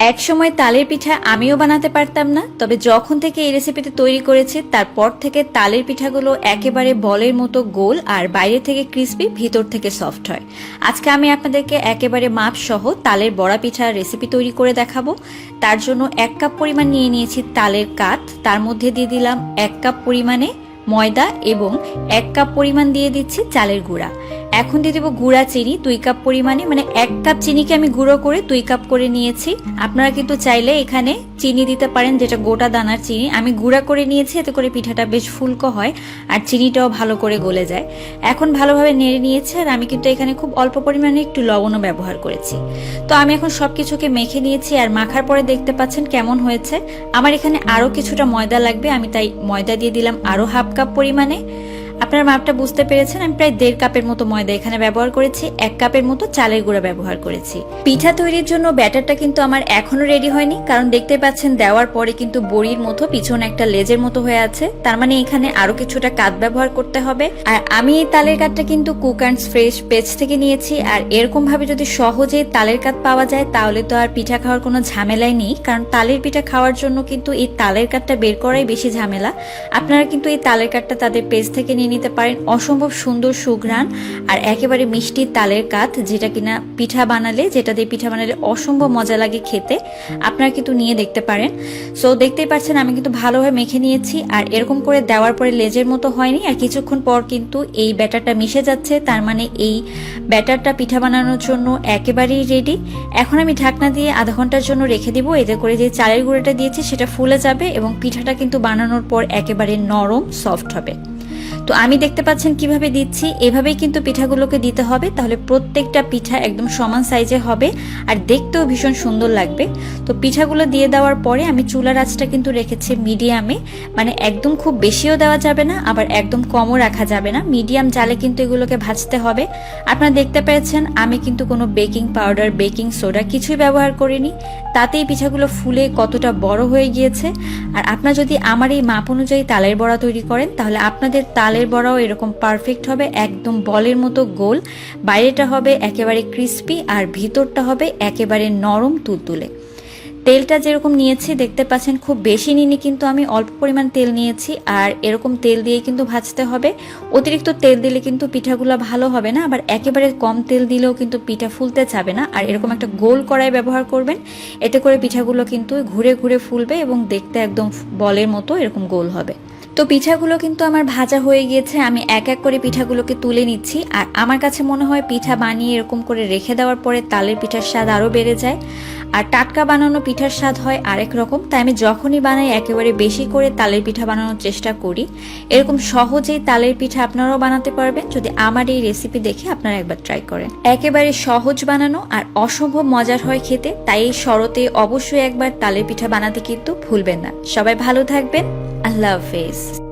এক সময় তালের পিঠা আমিও বানাতে পারতাম না, তবে যখন থেকে এই রেসিপিটি তৈরি করেছি তারপর থেকে তালের পিঠাগুলো একেবারে বলের মতো গোল আর বাইরে থেকে ক্রিস্পি, ভিতর থেকে সফট হয়। আজকে আমি আপনাদেরকে একেবারে মাপ সহ তালের বড়া পিঠার রেসিপি তৈরি করে দেখাবো। তার জন্য 1 কাপ পরিমাণ নিয়ে নিয়েছি তালের কাঠ, তার মধ্যে দিয়ে দিলাম 1 কাপ পরিমাণে ময়দা এবং 1 কাপ পরিমাণ দিয়ে দিচ্ছি চালের গুঁড়া। এখন দিয়ে দেবো গুঁড়া চিনি 2 কাপ পরিমাণে, মানে 1 কাপ চিনিকে আমি গুঁড়ো করে 2 কাপ করে নিয়েছি। আপনারা কিন্তু চাইলে এখানে চিনি দিতে পারেন, যেটা গোটা দানার চিনি। আমি গুঁড়া করে নিয়েছি, এতে করে পিঠাটা বেশ ফুলকো হয় আর চিনিটাও ভালো করে গলে যায়। এখন ভালোভাবে নেড়ে নিয়েছি, আর আমি কিন্তু এখানে খুব অল্প পরিমাণে একটু লবণও ব্যবহার করেছি। তো আমি এখন সবকিছুকে মেখে নিয়েছি, আর মাখার পরে দেখতে পাচ্ছেন কেমন হয়েছে। আমার এখানে আরও কিছুটা ময়দা লাগবে, আমি তাই ময়দা দিয়ে দিলাম আরও হাফ কাপ পরিমাণে। আপনার মাপটা বুঝতে পেরেছেন। আমি প্রায় 1.5 কাপের মতো ময়দা এখানে ব্যবহার করেছি, 1 কাপের মতো চালের গুঁড়া ব্যবহার করেছি। পিঠা তৈরির জন্য ব্যাটারটা কিন্তু আমার এখনো রেডি হয়নি, কারণ দেখতে পাচ্ছেন দেওয়ার পরে কিন্তু বড়ির মতো পিছনে একটা লেজের মতো হয়ে আছে। তার মানে এখানে আরো কিছুটা কাঠ ব্যবহার করতে হবে। আর আমি এই তালের কাঠটা কিন্তু কুক অ্যান্ড ফ্রেশ পেজ থেকে নিয়েছি। আর এরকম ভাবে যদি সহজেই তালের কাঠ পাওয়া যায় তাহলে তো আর পিঠা খাওয়ার কোনো ঝামেলাই নেই, কারণ তালের পিঠা খাওয়ার জন্য কিন্তু এই তালের কাঠটা বের করাই বেশি ঝামেলা। আপনারা কিন্তু এই তালের কাঠটা তাদের পেজ থেকে নিয়ে নিতে পারেন। অসম্ভব সুন্দর সুঘ্রাণ আর একেবারে মিষ্টি তালের কাঠ, যেটা কিনা পিঠা বানালে অসম্ভব মজা লাগে খেতে। আপনারা কিন্তু নিয়ে দেখতে পারেন। সো দেখতেই পাচ্ছেন আমি কিন্তু ভালোভাবে মেখে নিয়েছি, আর এরকম করে দেওয়ার পরে লেজের মতো হয়নি, আর কিছুক্ষণ পর কিন্তু এই ব্যাটারটা মিশে যাচ্ছে। তার মানে এই ব্যাটারটা পিঠা বানানোর জন্য একেবারেই রেডি। এখন আমি ঢাকনা দিয়ে আধা ঘন্টার জন্য রেখে দিব, এতে করে যে চালের গুঁড়োটা দিয়েছি সেটা ফুলে যাবে এবং পিঠাটা কিন্তু বানানোর পর একেবারে নরম সফট হবে। তো আমি দেখতে পাচ্ছেন কিভাবে দিচ্ছি, এভাবেই কিন্তু পিঠাগুলোকে দিতে হবে, তাহলে প্রত্যেকটা পিঠা একদম সমান সাইজে হবে আর দেখতেও ভীষণ সুন্দর লাগবে। তো পিঠাগুলো দিয়ে দেওয়ার পরে আমি চুলার আঁচটা কিন্তু রেখেছি মিডিয়ামে, মানে একদম খুব বেশিও দেওয়া যাবে না, আবার একদম কমও রাখা যাবে না, মিডিয়াম জালে কিন্তু এগুলোকে ভাজতে হবে। আপনারা দেখতে পেয়েছেন আমি কিন্তু কোনো বেকিং পাউডার, বেকিং সোডা কিছুই ব্যবহার করিনি, তাতেই পিঠাগুলো ফুলে কতটা বড় হয়ে গিয়েছে। আর আপনারা যদি আমার এই মাপ অনুযায়ী তালের বড়া তৈরি করেন তাহলে আপনাদের তালের বড়াও এরকম পারফেক্ট হবে, একদম বলের মতো গোল। বাইরেটা হবে একেবারে ক্রিস্পি আর ভিতরটা হবে একেবারে নরম তুলতুলে। তেলটা যেরকম নিয়েছি দেখতে পাচ্ছেন, খুব বেশি নিইনি, কিন্তু আমি অল্প পরিমাণ তেল নিয়েছি। আর এরকম তেল দিয়ে কিন্তু ভাজতে হবে। অতিরিক্ত তেল দিলে কিন্তু পিঠাগুলো ভালো হবে না, আবার একেবারে কম তেল দিলেও কিন্তু পিঠা ফুলতে যাবে না। আর এরকম একটা গোল কড়াই ব্যবহার করবেন, এতে করে পিঠাগুলো কিন্তু ঘুরে ঘুরে ফুলবে এবং দেখতে একদম বলের মতো এরকম গোল হবে। তো পিঠাগুলো কিন্তু আমার ভাজা হয়ে গিয়েছে, আমি এক এক করে পিঠাগুলোকে তুলে নিচ্ছি। আর আমার কাছে মনে হয় পিঠা বানিয়ে এরকম করে রেখে দেওয়ার পরে তালের পিঠার স্বাদ আরও বেড়ে যায়, আর টাটকা বানানো পিঠার স্বাদ হয় আরেক রকম। তাই আমি যখনই বানাই একেবারে বেশি করে তালের পিঠা বানানোর চেষ্টা করি। এরকম সহজেই তালের পিঠা আপনারাও বানাতে পারবেন যদি আমার এই রেসিপি দেখে আপনারা একবার ট্রাই করেন। একেবারে সহজ বানানো আর অসম্ভব মজার হয় খেতে, তাই এই শরতে অবশ্যই একবার তালের পিঠা বানাতে কিন্তু ভুলবেন না। সবাই ভালো থাকবেন, আল্লাহ হাফেজ।